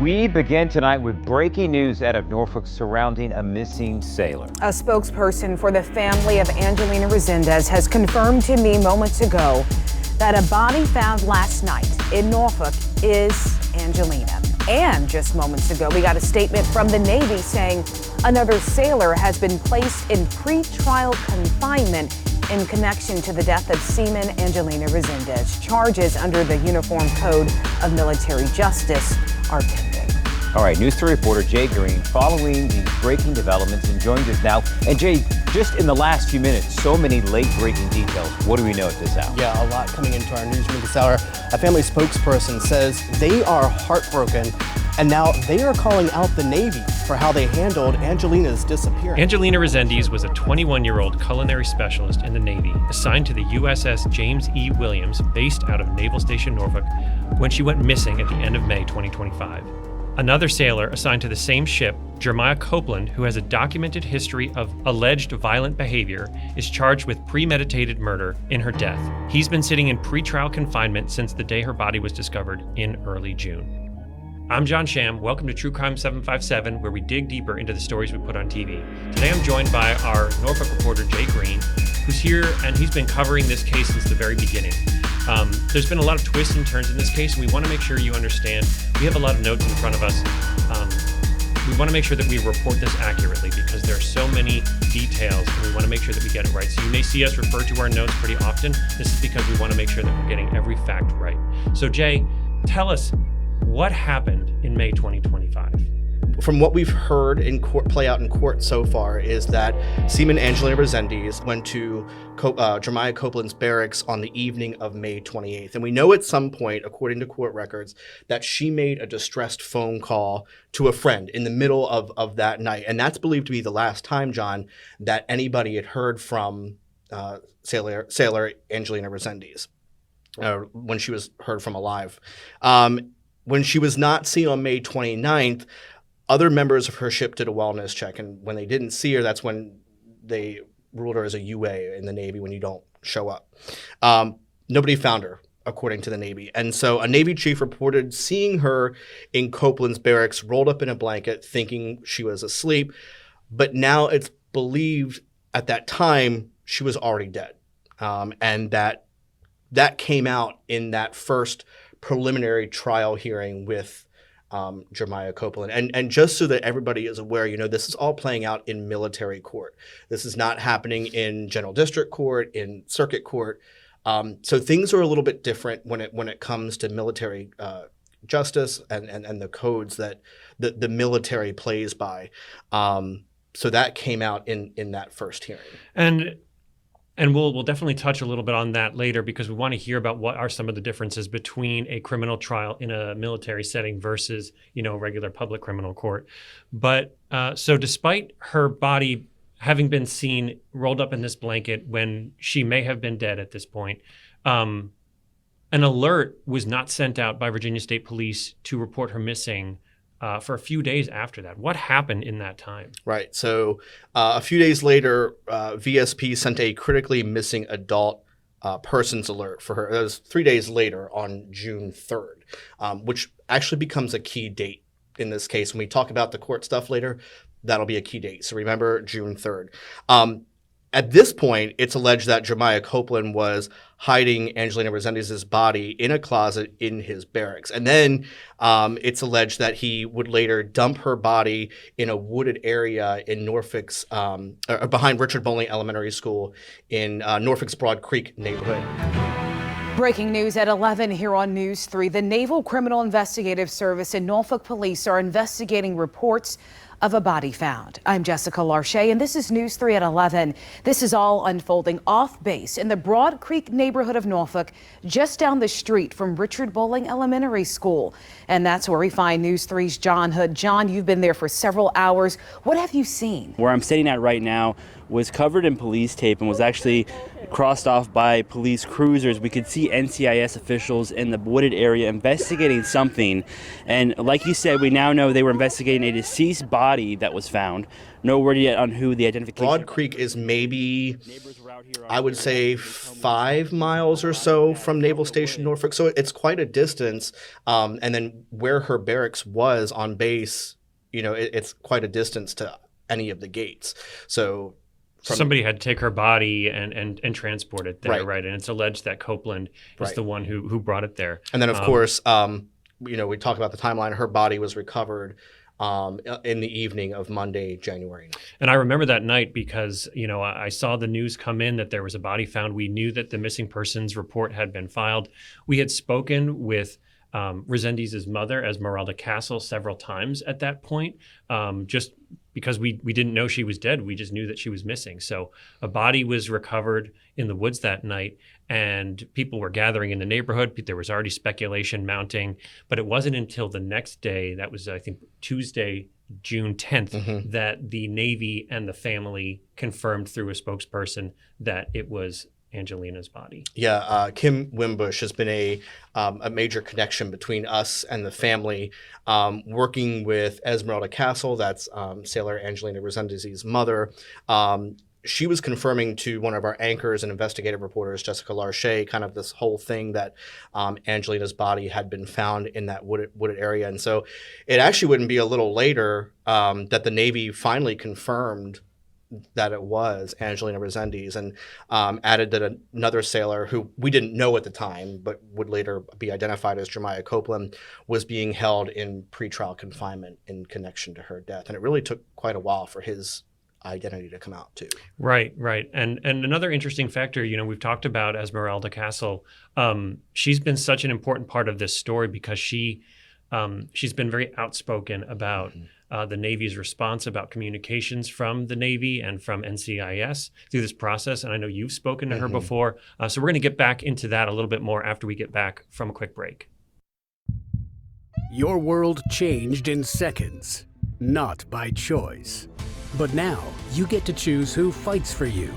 We begin tonight with breaking news out of Norfolk surrounding a missing sailor. A spokesperson for the family of Angelina Resendiz has confirmed to me moments ago that a body found last night in Norfolk is Angelina. And just moments ago, we got a statement from the Navy saying another sailor has been placed in pretrial confinement in connection to the death of Seaman Angelina Resendiz. Charges under the Uniform Code of Military Justice are pending. All right, News 3 reporter Jay Green following these breaking developments and joins us now. And Jay, just in the last few minutes, so many late-breaking details. What do we know at this hour? Yeah, a lot coming into our newsroom this hour. A family spokesperson says they are heartbroken, and now they are calling out the Navy for how they handled Angelina's disappearance. Angelina Resendiz was a 21-year-old culinary specialist in the Navy, assigned to the USS James E. Williams, based out of Naval Station Norfolk, when she went missing at the end of May 2025. Another sailor assigned to the same ship, Jeremiah Copeland, who has a documented history of alleged violent behavior, is charged with premeditated murder in her death. He's been sitting in pretrial confinement since the day her body was discovered in early June. I'm John Sham. Welcome to True Crime 757, where we dig deeper into the stories we put on TV. Today I'm joined by our Norfolk reporter, Jay Green, who's here, and he's been covering this case since the very beginning. There's been a lot of twists and turns in this case, and we want to make sure you understand. We have a lot of notes in front of us. We want to make sure that we report this accurately because there are so many details, and we want to make sure that we get it right. So you may see us refer to our notes pretty often. This is because we want to make sure that we're getting every fact right. So Jay, tell us what happened in May 2025. From what we've heard in court, play out in court so far, is that Seaman Angelina Resendiz went to Jeremiah Copeland's barracks on the evening of May 28th. And we know at some point, according to court records, that she made a distressed phone call to a friend in the middle of that night. And that's believed to be the last time, John, that anybody had heard from Sailor Angelina Resendiz when she was heard from alive. When she was not seen on May 29th, other members of her ship did a wellness check, and when they didn't see her, that's when they ruled her as a UA in the Navy when you don't show up. Nobody found her, according to the Navy. And so a Navy chief reported seeing her in Copeland's barracks, rolled up in a blanket, thinking she was asleep. But now it's believed at that time she was already dead. And that came out in that first preliminary trial hearing with Jeremiah Copeland. And just so that everybody is aware, this is all playing out in military court. This is not happening in general district court, in circuit court. So things are a little bit different when it comes to military justice and the codes that the military plays by. So that came out in that first hearing. And we'll definitely touch a little bit on that later because we want to hear about what are some of the differences between a criminal trial in a military setting versus, regular public criminal court. But so despite her body having been seen rolled up in this blanket when she may have been dead at this point, an alert was not sent out by Virginia State Police to report her missing for a few days after that. What happened in that time? Right. So a few days later, VSP sent a critically missing adult persons alert for her. It was 3 days later on June 3rd, which actually becomes a key date in this case. When we talk about the court stuff later, that'll be a key date. So remember June 3rd. At this point, it's alleged that Jeremiah Copeland was hiding Angelina Resendiz's body in a closet in his barracks. And then it's alleged that he would later dump her body in a wooded area in Norfolk's, behind Richard Bowling Elementary School in Norfolk's Broad Creek neighborhood. Breaking news at 11 here on News 3. The Naval Criminal Investigative Service and Norfolk Police are investigating reports of a body found. I'm Jessica Larche, and this is News 3 at 11. This is all unfolding off base in the Broad Creek neighborhood of Norfolk, just down the street from Richard Bowling Elementary School. And that's where we find News 3's John Hood. John, you've been there for several hours. What have you seen? Where I'm sitting at right now, was covered in police tape and was actually crossed off by police cruisers. We could see NCIS officials in the wooded area investigating something. And like you said, we now know they were investigating a deceased body that was found. No word yet on who the identification. Broad Creek is maybe, I would say, 5 miles or so from Naval Station Norfolk. So it's quite a distance. And then where her barracks was on base, it's quite a distance to any of the gates. So somebody had to take her body and transport it there, Right. right? And it's alleged that Copeland is Right. the one who brought it there. And then, of course, we talk about the timeline. Her body was recovered in the evening of Monday, January 9th. And I remember that night because, I saw the news come in that there was a body found. We knew that the missing persons report had been filed. We had spoken with Resendiz's mother, Esmeralda Castle, several times at that point, just because we didn't know she was dead. We just knew that she was missing. So a body was recovered in the woods that night, and people were gathering in the neighborhood. There was already speculation mounting, but it wasn't until the next day, that was, I think, Tuesday, June 10th, that the Navy and the family confirmed through a spokesperson that it was Angelina's body. Yeah, Kim Wimbush has been a major connection between us and the family, working with Esmeralda Castle, that's Sailor Angelina Resendiz's mother. She was confirming to one of our anchors and investigative reporters, Jessica Larche, kind of this whole thing that Angelina's body had been found in that wooded area. And so it actually wouldn't be a little later that the Navy finally confirmed that it was Angelina Resendiz, and added that another sailor who we didn't know at the time, but would later be identified as Jeremiah Copeland, was being held in pretrial confinement in connection to her death. And it really took quite a while for his identity to come out too. Right. And another interesting factor, we've talked about Esmeralda Castle. She's been such an important part of this story because she's been very outspoken about the Navy's response, about communications from the Navy and from NCIS through this process. And I know you've spoken to her before. So we're going to get back into that a little bit more after we get back from a quick break. Your world changed in seconds, not by choice. But now you get to choose who fights for you.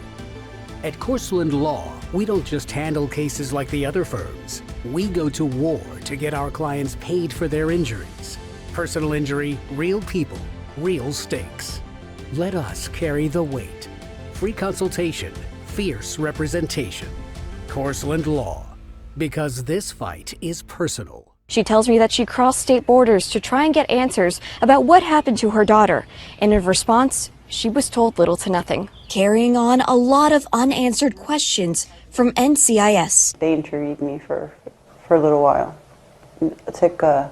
At Corsland Law, we don't just handle cases like the other firms. We go to war to get our clients paid for their injuries. Personal injury, real people, real stakes. Let us carry the weight. Free consultation, fierce representation. Corsland Law, because this fight is personal. She tells me that she crossed state borders to try and get answers about what happened to her daughter. And in response, she was told little to nothing. Carrying on a lot of unanswered questions from NCIS. They interviewed me for a little while. It took a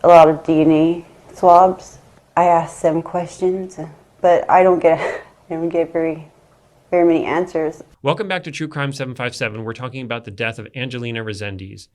lot of DNA swabs. I asked them questions, but I don't get very many answers. Welcome back to True Crime 757. We're talking about the death of Angelina Resendiz.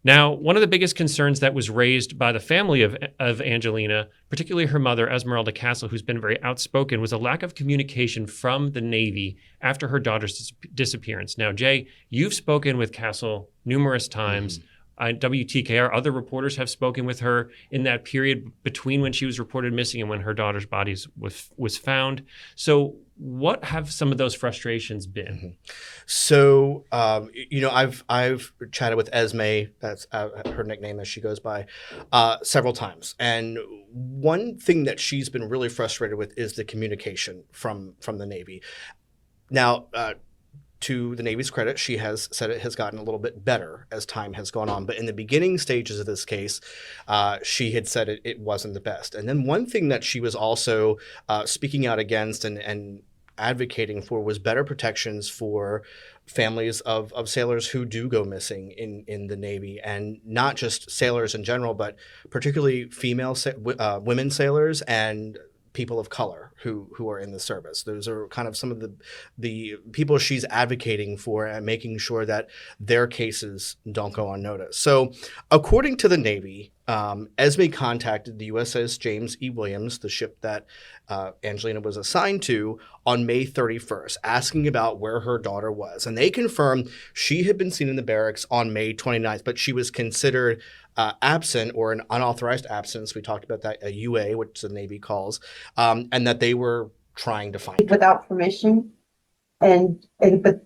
Now, one of the biggest concerns that was raised by the family of Angelina, particularly her mother, Esmeralda Castle, who's been very outspoken, was a lack of communication from the Navy after her daughter's disappearance. Now, Jay, you've spoken with Castle numerous times. WTKR, other reporters have spoken with her in that period between when she was reported missing and when her daughter's body was found. So what have some of those frustrations been? So, I've chatted with Esme, that's her nickname as she goes by, several times. And one thing that she's been really frustrated with is the communication from the Navy. Now, to the Navy's credit, she has said it has gotten a little bit better as time has gone on. But in the beginning stages of this case, she had said it wasn't the best. And then one thing that she was also speaking out against and advocating for was better protections for families of sailors who do go missing in the Navy, and not just sailors in general, but particularly female women sailors and people of color who are in the service. Those are kind of some of the people she's advocating for and making sure that their cases don't go unnoticed. So according to the Navy, Esme contacted the USS James E. Williams, the ship that Angelina was assigned to, on May 31st, asking about where her daughter was. And they confirmed she had been seen in the barracks on May 29th, but she was considered absent, or an unauthorized absence. We talked about that, a UA, which the Navy calls, and that they were trying to find her. Without permission, but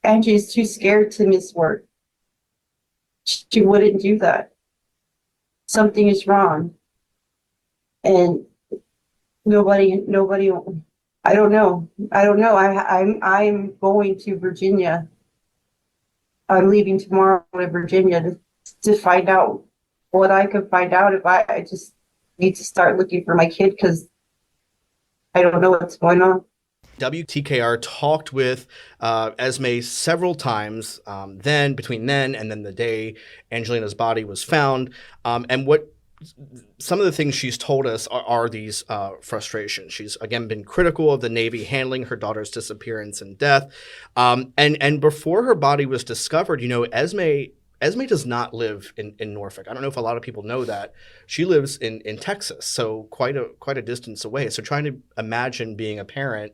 Angie is too scared to miss work. She wouldn't do that. Something is wrong, and nobody. I don't know. I'm going to Virginia. I'm leaving tomorrow to Virginia to find out what I could find out. If I just need to start looking for my kid, because I don't know what's going on. WTKR talked with Esme several times between then and then the day Angelina's body was found. And what some of the things she's told us are these frustrations. She's, again, been critical of the Navy handling her daughter's disappearance and death. And before her body was discovered, Esme does not live in Norfolk. I don't know if a lot of people know that. She lives in Texas, so quite a distance away. So trying to imagine being a parent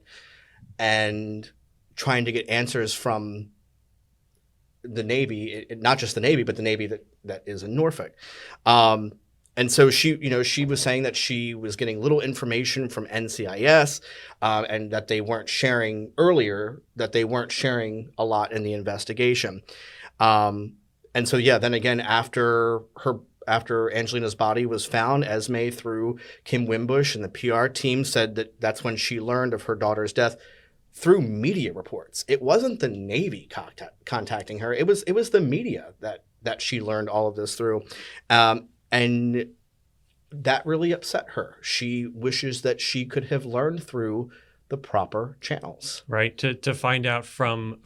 and trying to get answers from the Navy, not just the Navy, but the Navy that is in Norfolk. And so she was saying that she was getting little information from NCIS, and that they weren't sharing a lot in the investigation. And so, then again, after Angelina's body was found, Esme, through Kim Wimbush and the PR team, said that that's when she learned of her daughter's death through media reports. It wasn't the Navy contacting her. It was the media that she learned all of this through. And that really upset her. She wishes that she could have learned through the proper channels. Right. To find out from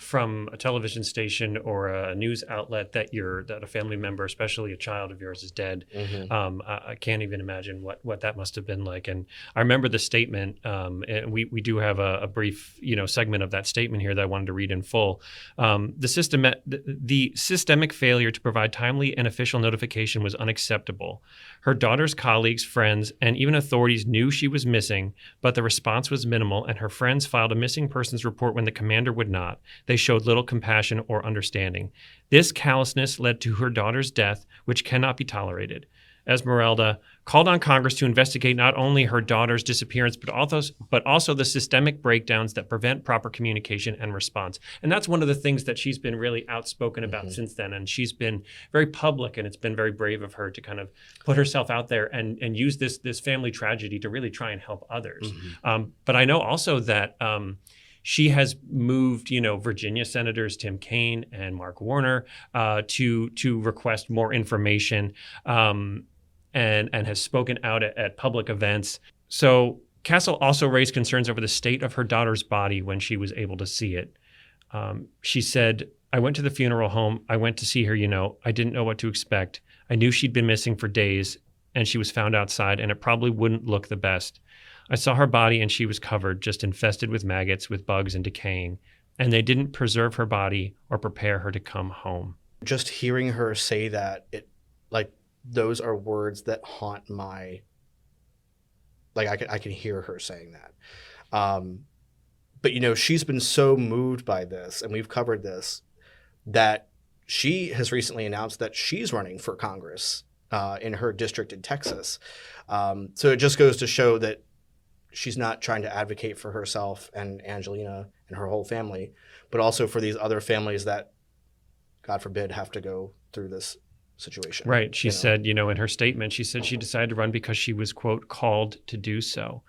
a television station or a news outlet that a family member, especially a child of yours, is dead. Mm-hmm. I can't even imagine what that must have been like. And I remember the statement, and we do have a brief segment of that statement here that I wanted to read in full. The systemic failure to provide timely and official notification was unacceptable. Her daughter's colleagues, friends, and even authorities knew she was missing, but the response was minimal, and her friends filed a missing persons report when the commander would not. They showed little compassion or understanding. This callousness led to her daughter's death, which cannot be tolerated. Esmeralda called on Congress to investigate not only her daughter's disappearance, but also the systemic breakdowns that prevent proper communication and response. And that's one of the things that she's been really outspoken about since then. And she's been very public, and it's been very brave of her to kind of put herself out there and use this family tragedy to really try and help others. Mm-hmm. But I know also that she has moved, Virginia Senators Tim Kaine and Mark Warner to request more information. And has spoken out at public events. So Castle also raised concerns over the state of her daughter's body when she was able to see it. She said, "I went to the funeral home. I went to see her, I didn't know what to expect. I knew she'd been missing for days, and she was found outside, and it probably wouldn't look the best. I saw her body, and she was covered, just infested with maggots, with bugs and decaying. And they didn't preserve her body or prepare her to come home." Just hearing her say that, those are words that haunt I can hear her saying that. But she's been so moved by this, and we've covered this, that she has recently announced that she's running for Congress in her district in Texas. So it just goes to show that she's not trying to advocate for herself and Angelina and her whole family, but also for these other families that, God forbid, have to go through this situation. Right. She said, in her statement, she said she decided to run because she was, quote, called to do so.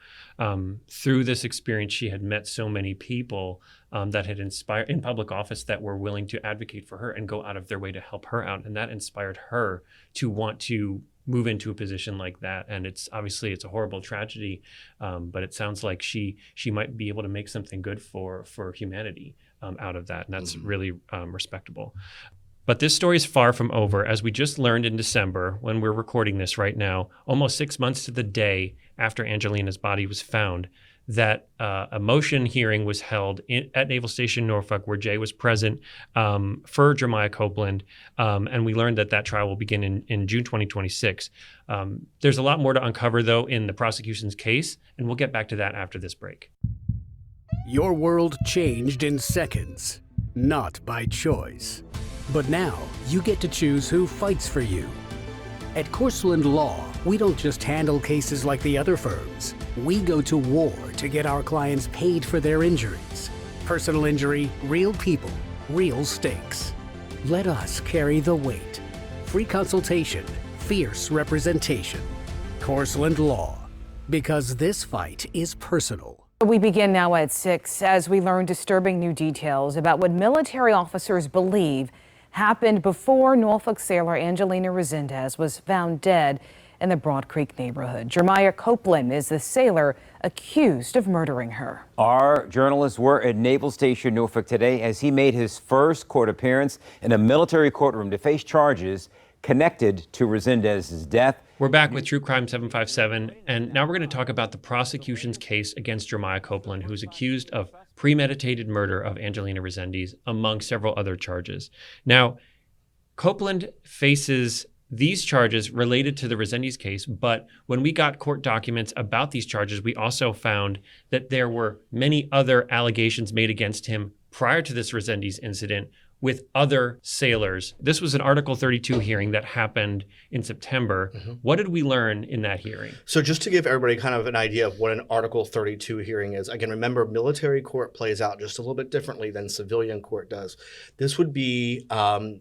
Through this experience, she had met so many people that had inspired in public office that were willing to advocate for her and go out of their way to help her out. And that inspired her to want to move into a position like that. And it's obviously a horrible tragedy, but it sounds like she might be able to make something good for humanity out of that. And that's really respectable. But this story is far from over, as we just learned in December, when we're recording this right now, almost 6 months to the day after Angelina's body was found, that a motion hearing was held at Naval Station Norfolk, where Jay was present for Jeremiah Copeland, and we learned that trial will begin in June 2026. There's a lot more to uncover, though, in the prosecution's case, and we'll get back to that after this break. Your world changed in seconds, not by choice. But now, you get to choose who fights for you. At Corseland Law, we don't just handle cases like the other firms. We go to war to get our clients paid for their injuries. Personal injury, real people, real stakes. Let us carry the weight. Free consultation, fierce representation. Corsland Law, because this fight is personal. We begin now at 6 as we learn disturbing new details about what military officers believe happened before Norfolk sailor Angelina Resendiz was found dead in the Broad Creek neighborhood. Jeremiah Copeland is the sailor accused of murdering her. Our journalists were at Naval Station Norfolk today as he made his first court appearance in a military courtroom to face charges connected to Resendiz's death. We're back with True Crime 757, and now we're going to talk about the prosecution's case against Jeremiah Copeland, who's accused of premeditated murder of Angelina Resendiz, among several other charges. Now, Copeland faces these charges related to the Resendiz case, but when we got court documents about these charges, we also found that there were many other allegations made against him prior to this Resendiz incident with other sailors. This was an Article 32 hearing that happened in September. What did we learn in that hearing? So just to give everybody kind of an idea of what an Article 32 hearing is, again, remember, military court plays out just a little bit differently than civilian court does. This would be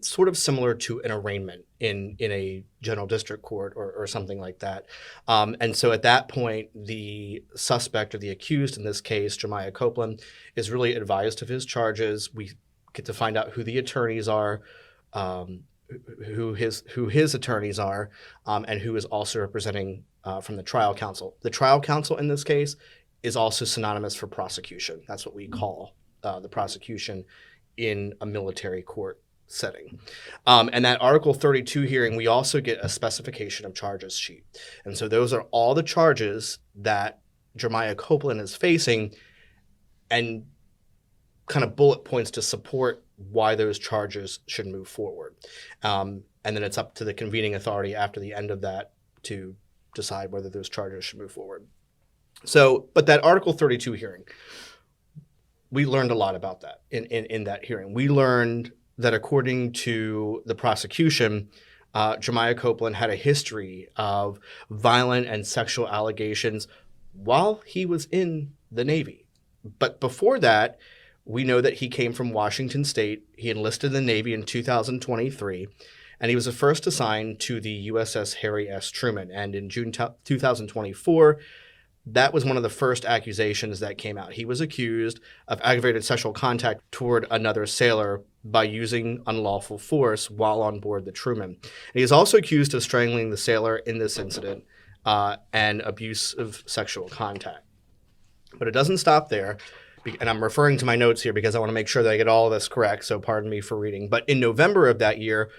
sort of similar to an arraignment in a general district court or something like that. And so at that point, the suspect or the accused in this case, Jeremiah Copeland, is really advised of his charges. We get to find out who the attorneys are, who his attorneys are, and who is also representing from the trial counsel. The trial counsel in this case is also synonymous for prosecution. That's what we call the prosecution in a military court setting. And that Article 32 hearing, we also get a specification of charges sheet. And so those are all the charges that Jeremiah Copeland is facing, and kind of bullet points to support why those charges should move forward. And then it's up to the convening authority after the end of that to decide whether those charges should move forward. So, but that Article 32 hearing, we learned a lot about that in that hearing. We learned that according to the prosecution, Jeremiah Copeland had a history of violent and sexual allegations while he was in the Navy. But before that, we know that he came from Washington State. He enlisted in the Navy in 2023, and he was first assigned to the USS Harry S. Truman. And in June 2024, that was one of the first accusations that came out. He was accused of aggravated sexual contact toward another sailor by using unlawful force while on board the Truman. And he is also accused of strangling the sailor in this incident and abuse of sexual contact. But it doesn't stop there. And I'm referring to my notes here because I want to make sure that I get all of this correct, so pardon me for reading. But in November of that year,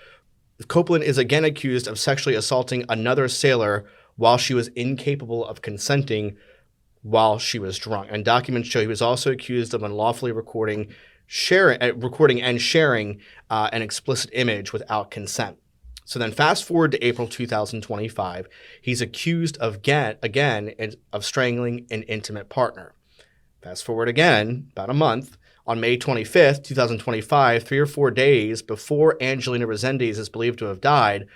Copeland is again accused of sexually assaulting another sailor while she was incapable of consenting while she was drunk. And documents show he was also accused of unlawfully recording and sharing an explicit image without consent. So then fast forward to April 2025, he's accused of again of strangling an intimate partner. Fast forward again, about a month, on May 25th, 2025, 3 or 4 days before Angelina Resendiz is believed to have died,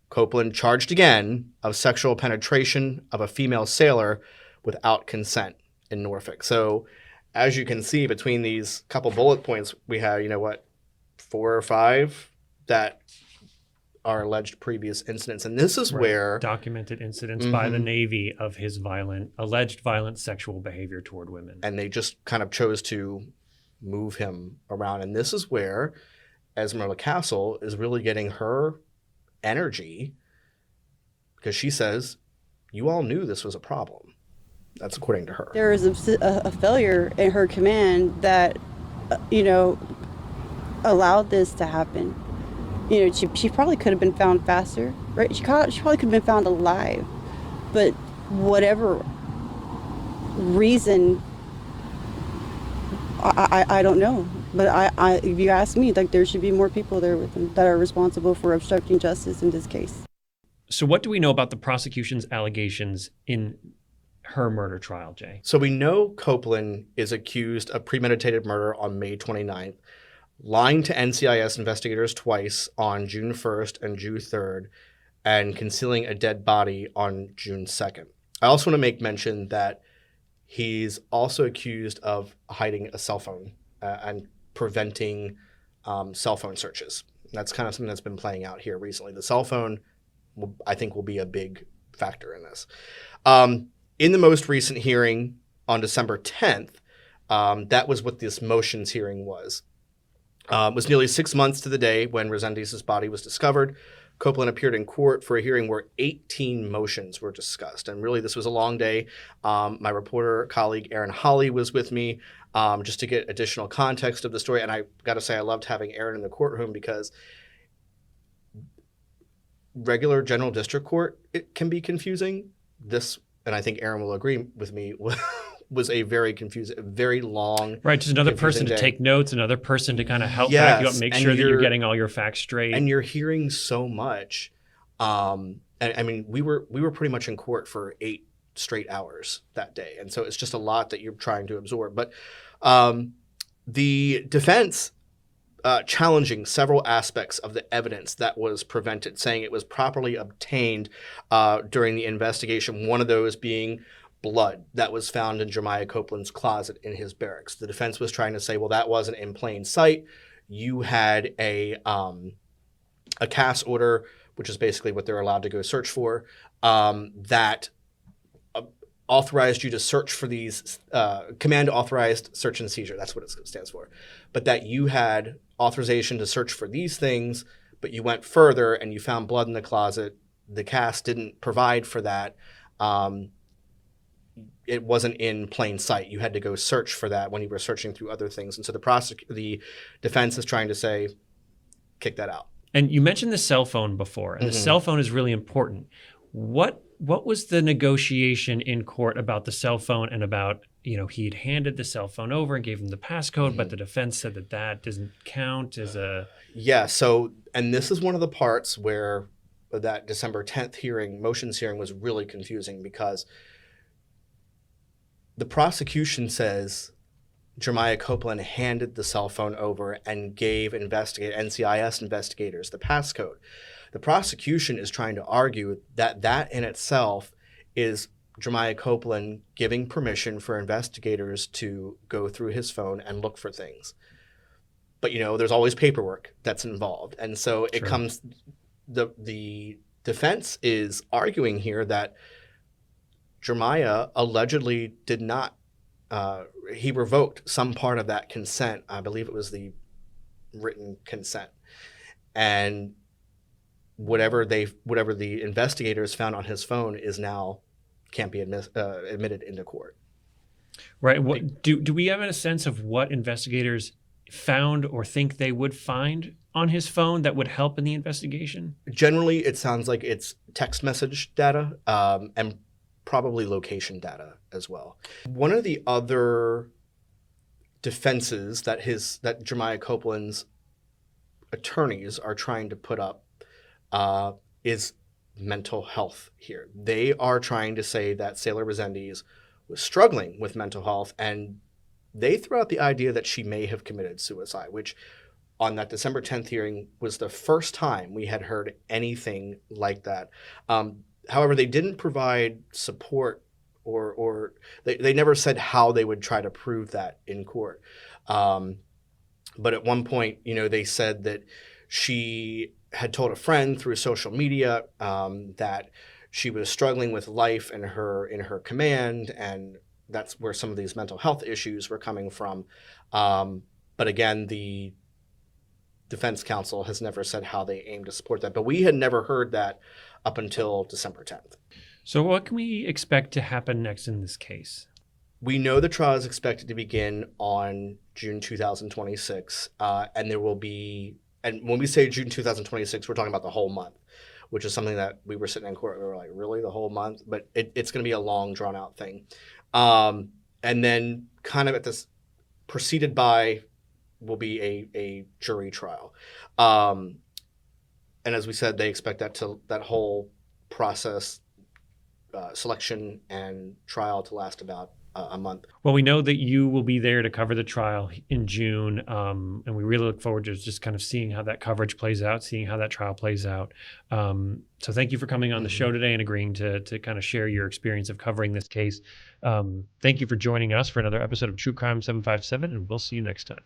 Copeland charged again of sexual penetration of a female sailor without consent in Norfolk. So as you can see, between these couple bullet points, we have, 4 or 5 that are alleged previous incidents. And this is where documented incidents by the Navy of his alleged violent sexual behavior toward women. And they just kind of chose to move him around. And this is where Esmeralda Castle is really getting her energy, because she says, you all knew this was a problem. That's according to her. There is a failure in her command that, allowed this to happen. She probably could have been found faster, right? She probably could have been found alive, but whatever reason, I don't know. But if you ask me, there should be more people there with them that are responsible for obstructing justice in this case. So what do we know about the prosecution's allegations in her murder trial, Jay? So we know Copeland is accused of premeditated murder on May 29th, lying to NCIS investigators twice on June 1st and June 3rd, and concealing a dead body on June 2nd. I also want to make mention that he's also accused of hiding a cell phone and preventing cell phone searches. That's kind of something that's been playing out here recently. The cell phone, I think, will be a big factor in this. In the most recent hearing on December 10th, that was what this motions hearing was. It was nearly 6 months to the day when Resendiz's body was discovered. Copeland appeared in court for a hearing where 18 motions were discussed. And really, this was a long day. My reporter colleague, Erin Holly, was with me just to get additional context of the story. And I got to say, I loved having Erin in the courtroom because regular general district court, it can be confusing. This, and I think Erin will agree with me, was a very confusing, very long. Right, just another person to take notes, another person to kind of help back you up, make sure that you're getting all your facts straight. And you're hearing so much. And I mean, we were pretty much in court for 8 straight hours that day. And so it's just a lot that you're trying to absorb. But the defense challenging several aspects of the evidence that was prevented, saying it was properly obtained during the investigation, one of those being blood that was found in Jeremiah Copeland's closet in his barracks. The defense was trying to say, well, that wasn't in plain sight. You had a CAS order, which is basically what they're allowed to go search for, that authorized you to search for these, command authorized search and seizure. That's what it stands for. But that you had authorization to search for these things, but you went further and you found blood in the closet. The CAS didn't provide for that. It wasn't in plain sight. You had to go search for that when you were searching through other things. And so the defense is trying to say, kick that out. And you mentioned the cell phone before, and the cell phone is really important. What was the negotiation in court about the cell phone and about, he'd handed the cell phone over and gave him the passcode, but the defense said that doesn't count as a... Yeah, so, and this is one of the parts where that December 10th motions hearing was really confusing because the prosecution says Jeremiah Copeland handed the cell phone over and gave NCIS investigators the passcode. The prosecution is trying to argue that in itself is Jeremiah Copeland giving permission for investigators to go through his phone and look for things. But, there's always paperwork that's involved. And so it comes, the defense is arguing here that Jeremiah allegedly did not, he revoked some part of that consent. I believe it was the written consent. And whatever the investigators found on his phone is now can't be admitted into court. Right. Do we have a sense of what investigators found or think they would find on his phone that would help in the investigation? Generally, it sounds like it's text message data and probably location data as well. One of the other defenses that Jeremiah Copeland's attorneys are trying to put up is mental health here. They are trying to say that Sailor Resendiz was struggling with mental health, and they threw out the idea that she may have committed suicide, which on that December 10th hearing was the first time we had heard anything like that. However, they didn't provide support or they never said how they would try to prove that in court. But at one point, they said that she had told a friend through social media that she was struggling with life in her command, and that's where some of these mental health issues were coming from. But again, the defense counsel has never said how they aim to support that. But we had never heard that up until December 10th. So what can we expect to happen next in this case? We know the trial is expected to begin on June 2026, and there will be, and when we say June 2026, we're talking about the whole month, which is something that we were sitting in court, we were like, really, the whole month? But it's going to be a long, drawn-out thing. And then kind of at this, preceded by, will be a jury trial. And as we said, they expect that whole process, selection and trial to last about a month. Well, we know that you will be there to cover the trial in June, and we really look forward to just kind of seeing how that coverage plays out, seeing how that trial plays out. So thank you for coming on the show today and agreeing to kind of share your experience of covering this case. Thank you for joining us for another episode of True Crime 757, and we'll see you next time.